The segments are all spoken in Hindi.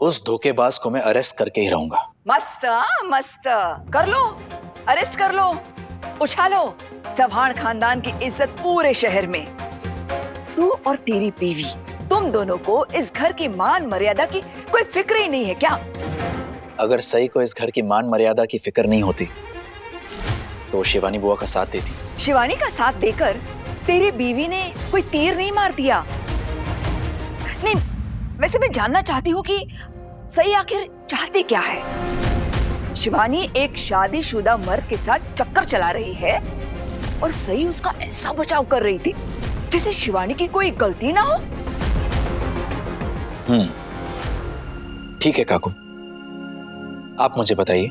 उस धोखेबाज को मैं अरेस्ट करके ही रहूंगा। मस्त मस्त, कर लो, अरेस्ट कर लो, उछालो चौहान खानदान की इज्जत पूरे शहर में। तू और तेरी बीवी, तुम दोनों को इस घर की मान मर्यादा की कोई फिक्र ही नहीं है क्या? अगर सई को इस घर की मान मर्यादा की फिक्र नहीं होती तो वो शिवानी बुआ का साथ देती। शिवानी का साथ देकर तेरी बीवी ने कोई तीर नहीं मार दिया। नहीं, वैसे मैं जानना चाहती हूँ कि सई आखिर चाहती क्या है? शिवानी एक शादीशुदा मर्द के साथ चक्कर चला रही है और सई उसका ऐसा बचाव कर रही थी जैसे शिवानी की कोई गलती ना हो। ठीक है काकू, आप मुझे बताइए,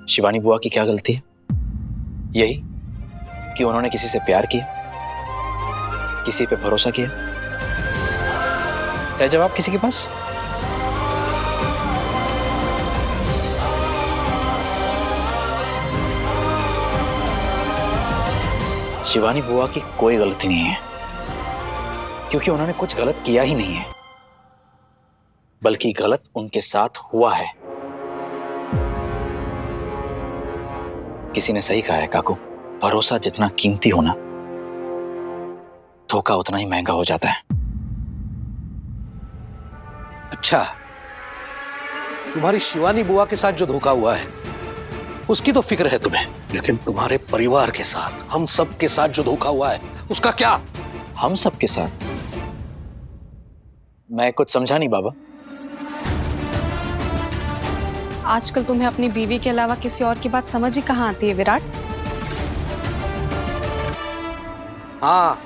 शिवानी बुआ की क्या गलती है? यही कि उन्होंने किसी से प्यार किया, किसी पे भरोसा किया? है जवाब किसी के पास? शिवानी बुआ की कोई गलती नहीं है, क्योंकि उन्होंने कुछ गलत किया ही नहीं है, बल्कि गलत उनके साथ हुआ है। किसी ने सही कहा है काकू, भरोसा जितना कीमती हो ना, धोखा उतना ही महंगा हो जाता है। अच्छा, तुम्हारी शिवानी बुआ के साथ जो धोखा हुआ है उसकी तो फिक्र है तुम्हें, लेकिन तुम्हारे परिवार के साथ, हम सब के साथ जो धोखा हुआ है उसका क्या? हम सब के साथ? मैं कुछ समझा नहीं बाबा। आजकल तुम्हें अपनी बीवी के अलावा किसी और की बात समझ ही कहाँ आती है विराट? हाँ,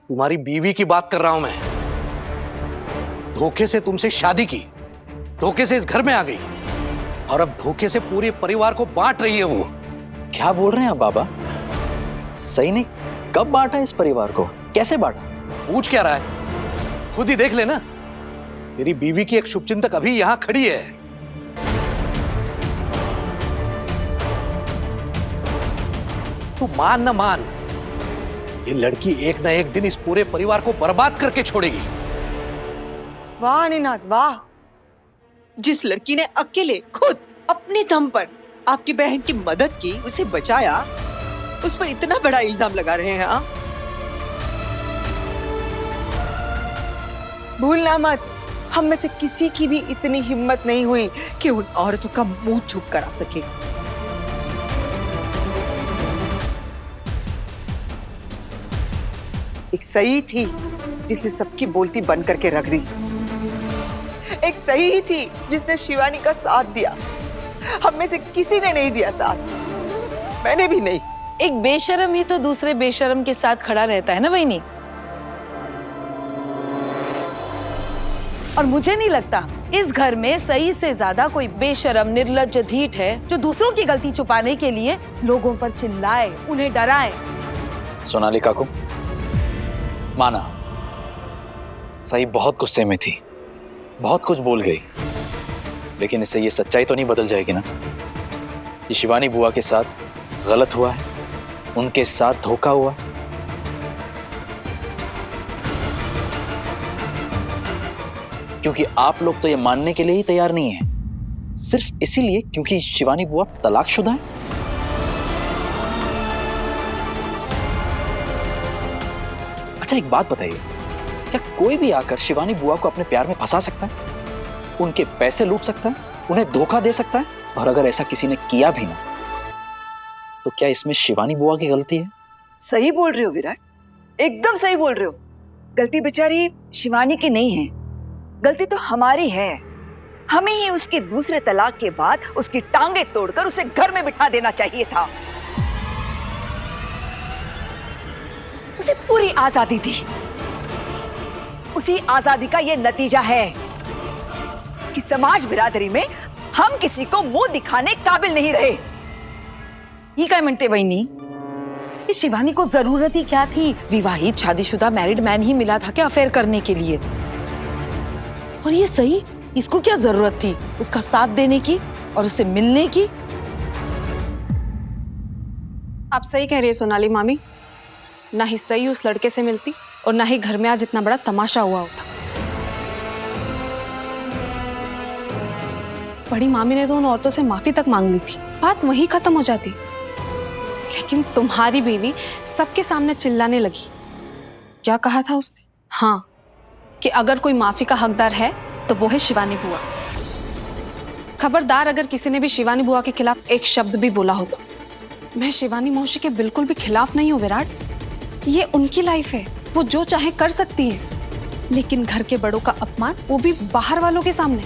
तुम्हारी बीवी की बात कर रहा हूं मैं। धोखे से तुमसे शादी की, धोखे से इस घर में आ गई और अब धोखे से पूरे परिवार को बांट रही है वो। क्या बोल रहे हैं आप बाबा? सही ने कब बांटा इस परिवार को? कैसे बांटा? पूछ क्या रहा है? खुद ही देख लेना। तेरी बीवी की एक शुभचिंतक अभी यहां खड़ी है। तू मान न मान, ये लड़की एक ना एक दिन इस पूरे परिवार को बर्बाद करके छोड़ेगी। वाह निनाद वाह, जिस लड़की ने अकेले खुद अपने दम पर आपकी बहन की मदद की, उसे बचाया, उस पर इतना बड़ा इल्जाम लगा रहे हैं आप। भूलना मत, हम में से किसी की भी इतनी हिम्मत नहीं हुई कि उन औरतों का मुंह छुप कर आ सके। एक सही थी जिसने सबकी बोलती बंद करके रख दी। एक सही ही थी जिसने शिवानी का साथ दिया। हम में से किसी ने नहीं दिया साथ, मैंने भी नहीं। एक बेशर्म ही तो दूसरे बेशर्म के साथ खड़ा रहता है ना बहनी। और मुझे नहीं लगता इस घर में सही से ज्यादा कोई बेशर्म निर्लज्ज ढीठ है जो दूसरों की गलती छुपाने के लिए लोगों पर चिल्लाए, उन्हें डराए। सोनाली काकू, माना सही बहुत गुस्से में थी, बहुत कुछ बोल गई, लेकिन इससे ये सच्चाई तो नहीं बदल जाएगी ना कि शिवानी बुआ के साथ गलत हुआ है, उनके साथ धोखा हुआ। क्योंकि आप लोग तो ये मानने के लिए ही तैयार नहीं है, सिर्फ इसीलिए क्योंकि शिवानी बुआ तलाकशुदा है। अच्छा एक बात बताइए, क्या कोई भी आकर शिवानी बुआ को अपने प्यार में फंसा सकता है, उनके पैसे लूट सकता है, उन्हें धोखा दे सकता है? और अगर ऐसा किसी ने किया भी ना, तो क्या इसमें शिवानी बुआ की गलती है? सही बोल रहे हो विराट, एकदम सही बोल रहे हो। गलती बेचारी शिवानी की नहीं है, गलती तो हमारी है। हमें ही उसके दूसरे तलाक के बाद उसकी टांगे तोड़कर उसे घर में बिठा देना चाहिए था। उसे पूरी आजादी थी। उसी आजादी का ये नतीजा है कि समाज बिरादरी में हम किसी को मुंह दिखाने काबिल नहीं रहे। ये क्या म्हणते बहनी? ये शिवानी को जरूरत ही क्या थी? विवाहित शादीशुदा मैरिड मैन ही मिला था क्या अफेयर करने के लिए? और ये सही, इसको क्या जरूरत थी उसका साथ देने की और उससे मिलने की? आप सही कह रही है सोनाली मामी, ना ही सही उस लड़के से मिलती और ना ही घर में आज इतना बड़ा तमाशा हुआ होता। बड़ी मामी ने तो उन औरतों से माफी तक मांग ली थी, बात वहीं खत्म हो जाती। लेकिन तुम्हारी बीवी सबके सामने चिल्लाने लगी। क्या कहा था उसने? हाँ, कि अगर कोई माफी का हकदार है तो वो है शिवानी बुआ। खबरदार अगर किसी ने भी शिवानी बुआ के खिलाफ एक शब्द भी बोला हो तो। मैं शिवानी मौसी के बिल्कुल भी खिलाफ नहीं हूँ विराट। ये उनकी लाइफ है, वो जो चाहे कर सकती है, लेकिन घर के बड़ों का अपमान, वो भी बाहर वालों के सामने,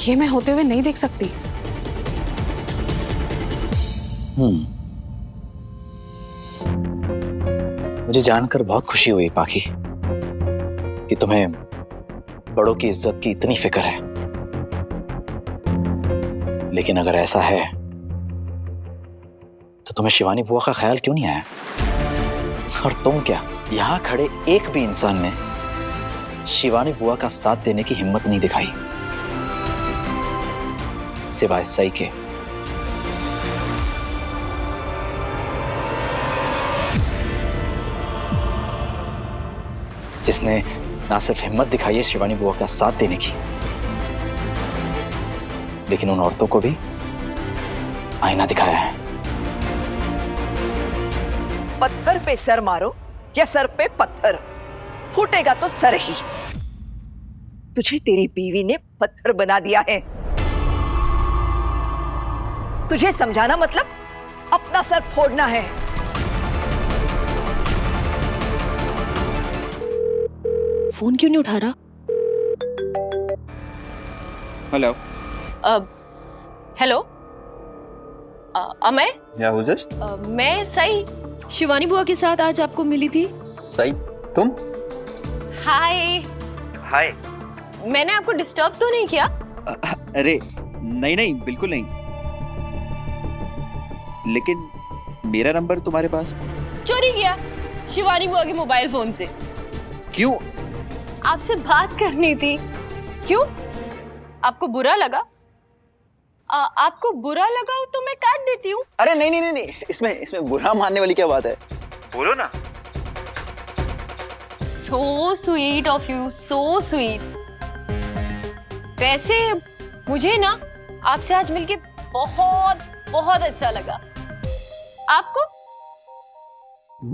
ये मैं होते हुए नहीं देख सकती। मुझे जानकर बहुत खुशी हुई पाखी कि तुम्हें बड़ों की इज्जत की इतनी फिक्र है। लेकिन अगर ऐसा है तो तुम्हें शिवानी बुआ का ख्याल क्यों नहीं आया? और तुम क्या, यहां खड़े एक भी इंसान ने शिवानी बुआ का साथ देने की हिम्मत नहीं दिखाई, सिवाय सई के। जिसने ना सिर्फ हिम्मत दिखाई है शिवानी बुआ का साथ देने की, लेकिन उन औरतों को भी आईना दिखाया है। पत्थर पे सर मारो या सर पे पत्थर, फूटेगा तो सर ही। तुझे तेरी बीवी ने पत्थर बना दिया है। तुझे समझाना मतलब अपना सर फोड़ना है। फोन क्यों नहीं उठा रहा? हेलो। हेलो, अमय? या who's this? मैं सई, शिवानी बुआ के साथ आज आपको मिली थी। सही, तुम? हाय। हाय। मैंने आपको डिस्टर्ब तो नहीं किया? अरे नहीं नहीं, बिल्कुल नहीं। लेकिन मेरा नंबर तुम्हारे पास चोरी किया शिवानी बुआ के मोबाइल फोन से। क्यों? आपसे बात करनी थी। क्यों? आपको बुरा लगा? आपको बुरा लगा हो तो मैं काट देती हूँ। अरे नहीं नहीं नहीं, इसमें बुरा मानने वाली क्या बात है? बोलो ना। So sweet of you, so sweet. वैसे मुझे ना आपसे आज मिलके बहुत बहुत अच्छा लगा। आपको?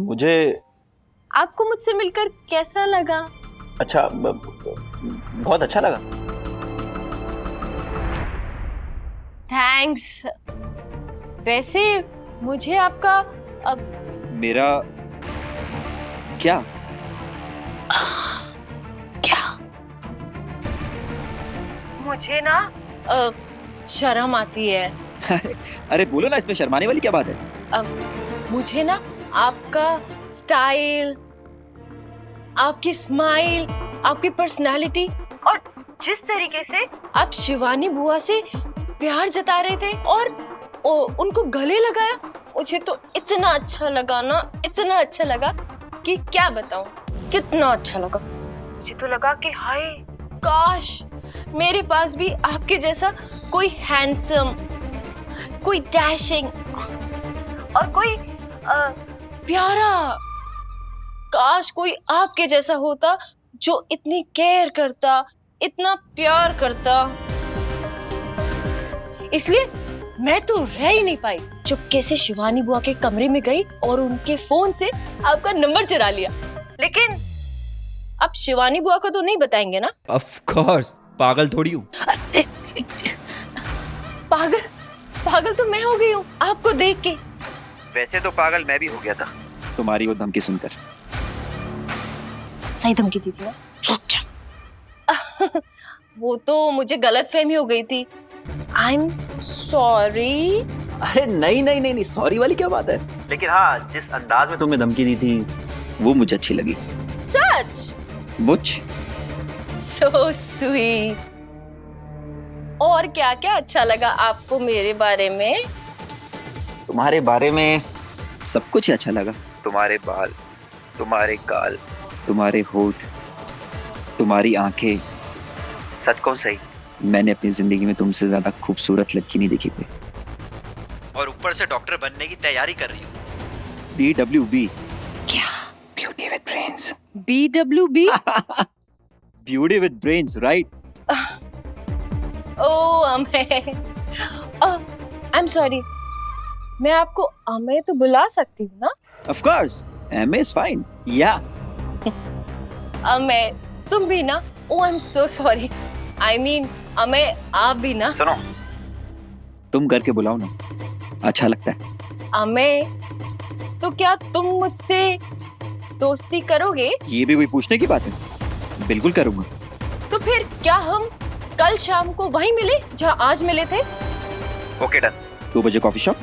मुझे आपको मुझसे मिलकर कैसा लगा? अच्छा, बहुत अच्छा लगा। थैंक्स। वैसे मुझे आपका मेरा क्या? मुझे ना शर्म आती है। अरे बोलो ना, इसमें शर्माने वाली क्या बात है? मुझे ना आपका स्टाइल, आपकी स्माइल, आपकी पर्सनालिटी और जिस तरीके से आप शिवानी बुआ से प्यार जता रहे थे और उनको गले लगाया, मुझे तो इतना अच्छा लगा ना, इतना अच्छा लगा कि क्या बताऊं, कितना अच्छा लगा। मुझे तो लगा कि हाय काश मेरे पास भी आपके जैसा कोई हैंडसम, कोई डैशिंग और कोई प्यारा, काश कोई आपके जैसा होता जो इतनी केयर करता, इतना प्यार करता। इसलिए मैं तो रह ही नहीं पाई, चुपके से शिवानी बुआ के कमरे में गई और उनके फोन से आपका नंबर चुरा लिया। लेकिन अब शिवानी बुआ को तो नहीं बताएंगे ना? ऑफ कोर्स, पागल थोड़ी हूँ। पागल तो मैं हो गई हूँ आपको देख के। वैसे तो पागल मैं भी हो गया था तुम्हारी वो धमकी सुनकर। सही धमकी दी थी ना? वो तो मुझे गलतफहमी हो गई थी। आई एम सॉरी। अरे नहीं नहीं नहीं, सॉरी वाली क्या बात है? लेकिन हाँ, जिस अंदाज में तुमने धमकी दी थी वो मुझे अच्छी लगी। सच? मुझ सो स्वीट। और क्या क्या अच्छा लगा आपको मेरे बारे में? तुम्हारे बारे में सब कुछ ही अच्छा लगा। तुम्हारे बाल, तुम्हारे गाल, तुम्हारे होठ, तुम्हारी आंखें। सच कौन सही, मैंने अपनी जिंदगी में तुमसे ज्यादा खूबसूरत लड़की नहीं देखी कोई। और ऊपर से डॉक्टर बनने की तैयारी कर रही हूँ। BWB। क्या? Beauty with brains. BWB? Beauty with brains, right? Oh Amey, I am sorry, मैं आपको अमेय तो बुला सकती हूँ ना? Of course, MA is fine. Yeah. Ameya तुम भी ना? Oh I am so sorry, I mean Amey आप भी ना? सुनो, तुम करके बुलाओ ना, अच्छा लगता है। अमेय तो क्या तुम मुझसे दोस्ती करोगे? ये भी कोई पूछने की बात है? बिल्कुल करूंगा। तो फिर क्या हम कल शाम को वहीं मिले जहाँ आज मिले थे? Okay done. 2 बजे कॉफी शॉप।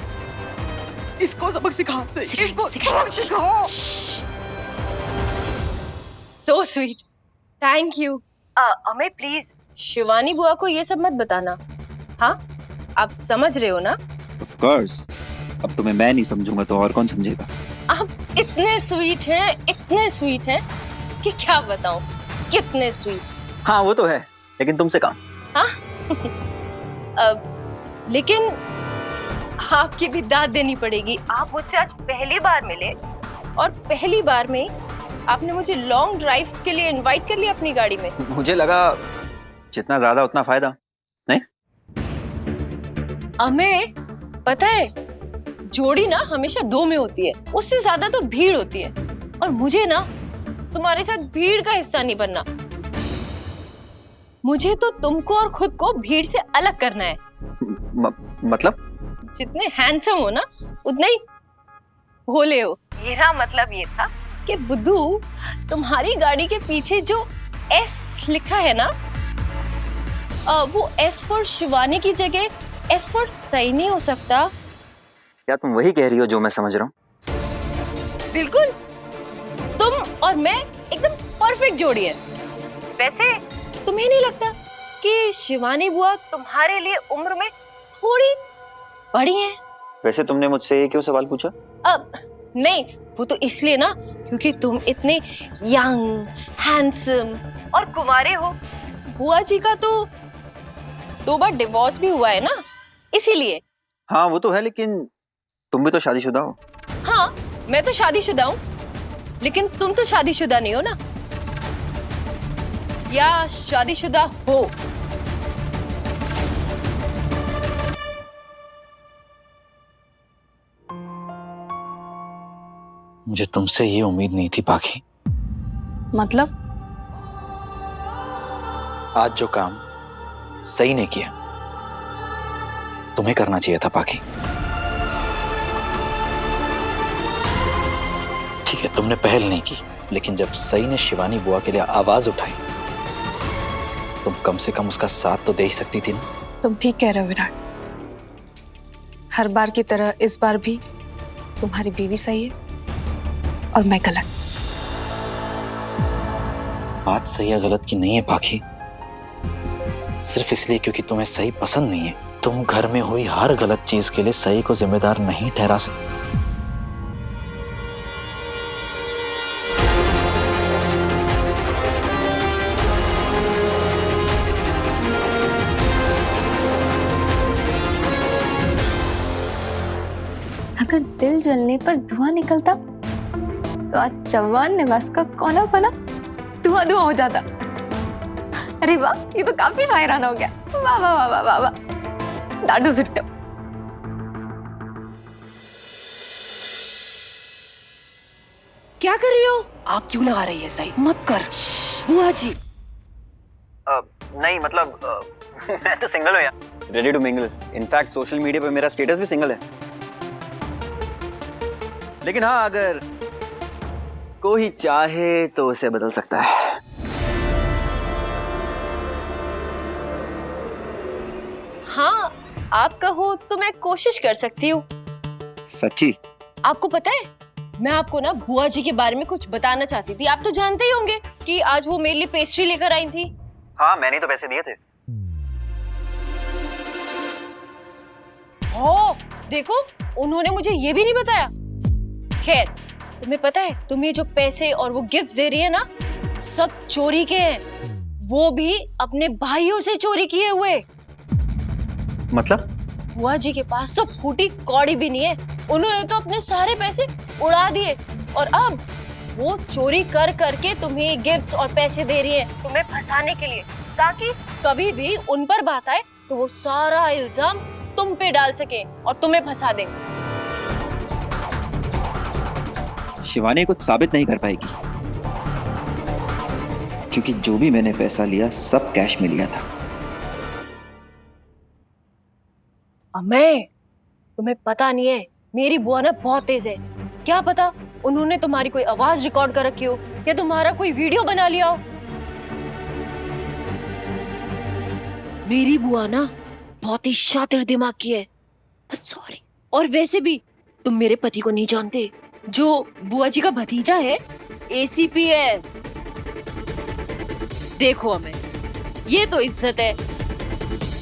इसको सबक सिखा से, इसको सबक सिखाओ। So sweet, thank you. Amey please Shivani बुआ को ये सब मत बताना, हाँ? आप समझ रहे हो ना? Of course. अब तुम्हें मैं नहीं समझूंगा तो और कौन समझेगा? आप इतने स्वीट हैं कि क्या बताऊं, कितने स्वीट। हाँ वो तो है, लेकिन तुमसे काम। हाँ? लेकिन आपकी भी दाद देनी पड़ेगी। आप मुझसे आज पहली बार मिले और पहली बार में आपने मुझे लॉन्ग ड्राइव के लिए इनवाइट कर लिया अपनी गाड़ी में। मुझे लगा जितना ज्यादा उतना फायदा, नहीं? अमेय पता है, जोड़ी ना हमेशा 2 में होती है, उससे ज्यादा तो भीड़ होती है, और मुझे ना तुम्हारे साथ भीड़ का हिस्सा नहीं बनना। मुझे तो तुमको और खुद को भीड़ से अलग करना है। मतलब? जितने हैंडसम हो ना उतने ही भोले हो। मेरा मतलब ये था कि बुद्धू, तुम्हारी गाड़ी के पीछे जो S लिखा है ना, वो S फॉर शिवानी की जगह S फॉर सही नहीं हो सकता? क्या तुम वही कह रही हो जो मैं समझ रहा हूँ? बिल्कुल, तुम और मैं एकदम परफेक्ट जोड़ी है। वैसे तुम्हें नहीं लगता कि शिवानी बुआ तुम्हारे लिए उम्र में थोड़ी बड़ी है? वैसे तुमने मुझसे ये क्यों सवाल पूछा? अब नहीं, वो तो इसलिए ना क्योंकि तुम इतने यंग, हैंडसम और कुंवारे हो। बुआ जी का तो 2 बार डिवोर्स भी हुआ है ना, इसीलिए। हाँ वो तो है, लेकिन तुम भी तो शादीशुदा हो। हाँ मैं तो शादीशुदा हूँ, लेकिन तुम तो शादीशुदा नहीं हो ना, या शादीशुदा हो? मुझे तुमसे ये उम्मीद नहीं थी पाखी। मतलब? आज जो काम सही ने किया तुम्हें करना चाहिए था पाखी। ठीक है, तुमने पहल नहीं की, लेकिन जब सही ने शिवानी बुआ के लिए आवाज उठाई, तुम कम से कम उसका साथ तो दे ही सकती थी ना। तुम ठीक कह रहे हो विराट, हर बार की तरह इस बार भी तुम्हारी बीवी सही है और मैं गलत। बात सही या गलत की नहीं है पाखी, सिर्फ इसलिए क्योंकि तुम्हें सही पसंद नहीं है, तुम घर में हुई हर गलत चीज के लिए सही को जिम्मेदार नहीं ठहरा सकते। अगर दिल जलने पर धुआं निकलता तो आज जवान निवास का कोना कोना धुआं धुआं हो जाता। अरे वाह, ये तो काफी शायराना हो गया। वाह वाह वाह वाह वाह वाह, दैट इज इट। क्या कर रही हो? आप क्यों लगा रही है? सही मत कर बुआ जी। नहीं मतलब मैं तो सिंगल हूँ यार, ready to mingle. In fact social media पे मेरा स्टेटस भी सिंगल है। लेकिन हाँ, अगर कोई चाहे तो उसे बदल सकता है। हाँ आप कहो तो मैं कोशिश कर सकती हूँ। सच्ची? आपको पता है, मैं आपको ना बुआ जी के बारे में कुछ बताना चाहती थी। आप तो जानते ही होंगे कि आज वो मेरे लिए पेस्ट्री लेकर आई थी। हाँ मैंने तो पैसे दिए थे। ओ देखो, उन्होंने मुझे ये भी नहीं बताया। खैर, तुम्हें पता है, तुम ये जो पैसे और वो गिफ्ट्स दे रही है ना, सब चोरी के हैं, वो भी अपने भाइयों से चोरी किए हुए। मतलब? बुआ जी के पास तो फूटी कौड़ी भी नहीं है, उन्होंने तो अपने सारे पैसे उड़ा दिए और अब वो चोरी कर करके तुम्हें गिफ्ट्स और पैसे दे रही है, तुम्हें फंसाने के लिए। ताकि कभी भी उन पर बात आए तो वो सारा इल्जाम तुम पे डाल सके और तुम्हें फंसा दे। शिवानी कुछ साबित नहीं कर पाएगी, क्योंकि जो भी मैंने पैसा लिया सब कैश में लिया था। अमेय, तुम्हें पता नहीं है, मेरी बुआ ना बहुत तेज है। क्या पता उन्होंने तुम्हारी कोई आवाज रिकॉर्ड कर रखी हो या तुम्हारा कोई वीडियो बना लिया हो। मेरी बुआ ना बहुत ही शातिर दिमाग की है। सॉरी। और वैसे भी तुम मेरे पति को नहीं जानते, जो बुआ जी का भतीजा है एसीपी है। देखो अमेय, ये तो इज्जत है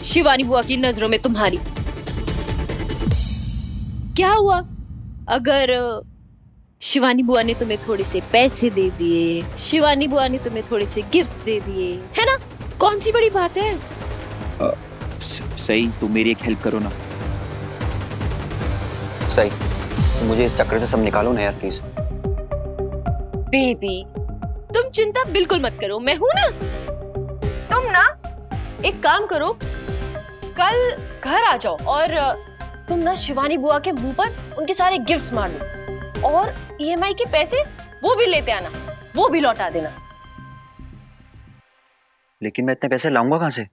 शिवानी बुआ की नजरों में तुम्हारी। क्या हुआ अगर शिवानी बुआ ने तुम्हें थोड़े से पैसे दे दिए, शिवानी बुआ ने तुम्हें थोड़े से गिफ्ट्स दे दिए, है ना? कौन सी बड़ी बात है? सही, तुम मेरी एक हेल्प करो ना। सही, तो मुझे इस चक्कर से सब निकालो ना यार प्लीज। बेबी, तुम चिंता बिल्कुल मत करो, मैं हूं ना। तुम ना एक काम करो, कल घर आ जाओ और तुम ना शिवानी बुआ के मुंह पर उनके सारे गिफ्ट्स मार लो और ईएमआई के पैसे वो भी लेते आना, वो भी लौटा देना। लेकिन मैं इतने पैसे लाऊंगा कहां से?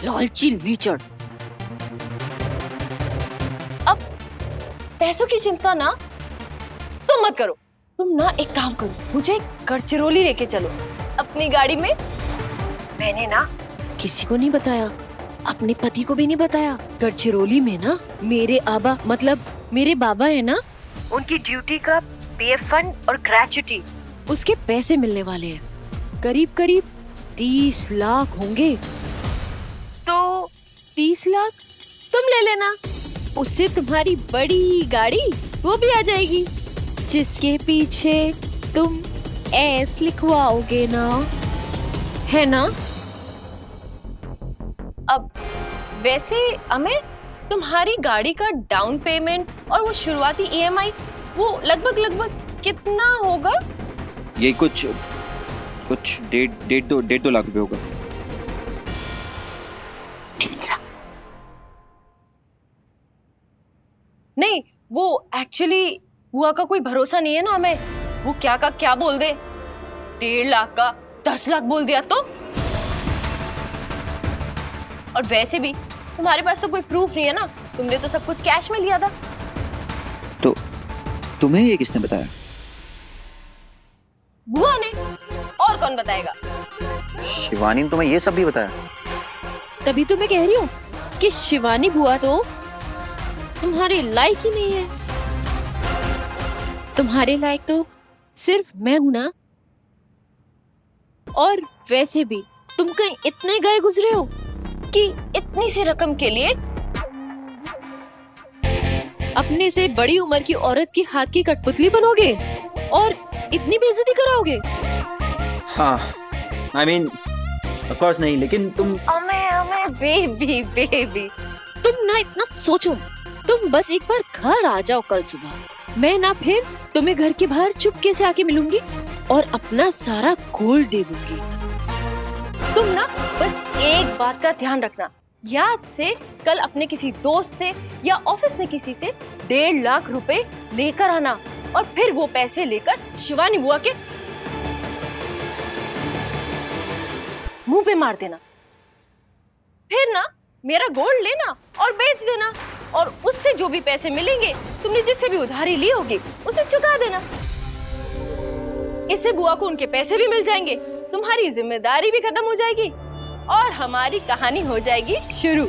लालची लीचड़। अब पैसों की चिंता ना तुम मत करो। तुम ना एक काम करो, मुझे गढ़चिरौली लेके चलो अपनी गाड़ी में। मैंने ना किसी को नहीं बताया, अपने पति को भी नहीं बताया। गढ़चिरौली में ना मेरे आबा मतलब मेरे बाबा है ना, उनकी ड्यूटी का पीएफ फंड और ग्रेच्युटी उसके पैसे मिलने वाले हैं। करीब करीब 30 लाख होंगे। तो 30 लाख तुम ले लेना, उससे तुम्हारी बड़ी गाड़ी वो भी आ जाएगी, जिसके पीछे तुम एस लिखवाओगे ना, है ना? अब वैसे हमें तुम्हारी गाड़ी का डाउन पेमेंट और वो शुरुआती ईएमआई वो लगभग कितना होगा? ये कुछ डेढ़ दो लाख रुपए होगा। नहीं, वो एक्चुअली बुआ का कोई भरोसा नहीं है ना हमें, वो क्या का क्या बोल दे। 1.5 लाख का 10 लाख बोल दिया तो। और वैसे भी तुम्हारे पास तो कोई प्रूफ नहीं है ना, तुमने तो सब कुछ कैश में लिया था। तो तुम्हें ये किसने बताया? बुआ ने, और कौन बताएगा? शिवानी ने तुम्हें ये सब भी बताया? तभी तो मैं कह रही हूँ कि शिवानी बुआ तो तुम्हारे लायक ही नहीं है। तुम्हारे लायक तो सिर्फ मैं हूं ना। और वैसे भी तुम कहीं इतने गए गुजरे हो कि इतनी सी रकम के लिए अपने से बड़ी उम्र की औरत की हाथ की कठपुतली बनोगे और इतनी बेइज्जती कराओगे? हाँ, I mean, of course नहीं, लेकिन तुम बेबी तुम ना इतना सोचो। तुम बस एक बार घर आ जाओ कल सुबह, मैं ना फिर तुम्हें घर के बाहर चुपके से आके मिलूंगी और अपना सारा गोल्ड दे दूंगी। तुम ना बस एक बात का ध्यान रखना, याद से कल अपने किसी दोस्त से या ऑफिस में किसी से 1.5 लाख रुपए लेकर आना और फिर वो पैसे लेकर शिवानी बुआ के मुंह पे मार देना। फिर ना मेरा गोल्ड लेना और बेच देना और उससे जो भी पैसे मिलेंगे तुमने जिससे भी उधारी ली होगी उसे चुका देना। इससे बुआ को उनके पैसे भी मिल जाएंगे, तुम्हारी जिम्मेदारी भी खत्म हो जाएगी और हमारी कहानी हो जाएगी शुरू।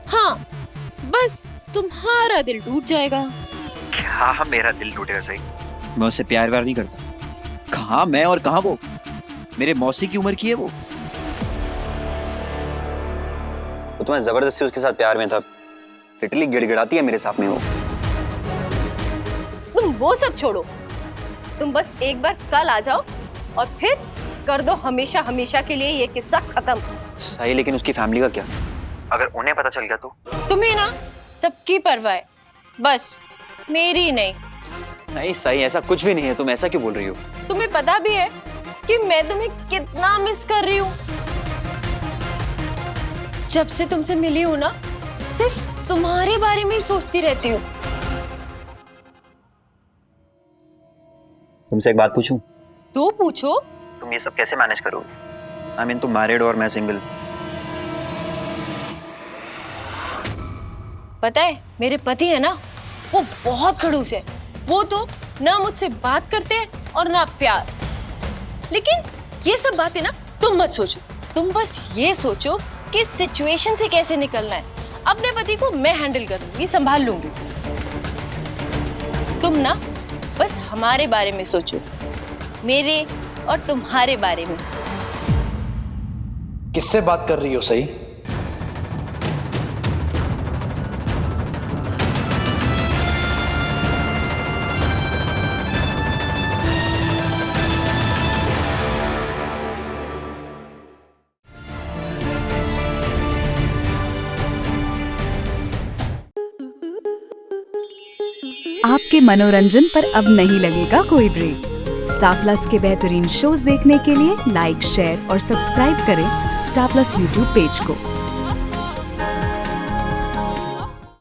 हाँ, बस तुम्हारा दिल टूट जाएगा। क्या मेरा दिल टूटेगा? सही, मैं उससे प्यार व्यार नहीं करता। कहाँ मैं और कहाँ वो, मेरे मौसी की उम्र की है वो। तो तुम्हें जबरदस्ती उसके साथ प्यार में था, लिटरली गिड़गिड़ाती है मेरे सामने वो। तुम वो सब छोड़ो, तुम बस एक बार कल आ जाओ और फिर कर दो हमेशा हमेशा के लिए ये किस्सा खत्म। सही, लेकिन उसकी फैमिली का क्या? अगर उन्हें पता चल गया तो? तुम्हें ना सबकी परवाह है, बस मेरी नहीं। नहीं सही, ऐसा कुछ भी नहीं है। तुम ऐसा क्यों बोल रही हो? तुम्हें पता भी है कि मैं तुम्हें कितना मिस कर रही हूँ। जब से तुमसे मिली हूँ ना, सिर्फ तुम्हारे बारे में ही सोचती रहती हूँ। तुमसे एक बात पूछूं? तो पूछो। तुम ये सब कैसे मैनेज करोगे? आई मीन तुम मैरिड और मैं सिंगल। पता है मेरे पति है ना, वो बहुत खड़ूस है। वो तो ना मुझसे बात करते हैं और ना प्यार। लेकिन ये सब बातें ना तुम मत सोचो। तुम बस ये सोचो कि इस सिचुएशन से कैसे निकलना है। अपने पति को मैं हैंडल कर लूंगी, संभाल लूंगी। तुम ना बस हमारे बारे में सोचो, मेरे और तुम्हारे बारे में। किससे बात कर रही हो सही? आपके मनोरंजन पर अब नहीं लगेगा कोई ब्रेक। स्टार प्लस के बेहतरीन शोज देखने के लिए लाइक, शेयर और सब्सक्राइब करें स्टार प्लस यूट्यूब पेज को।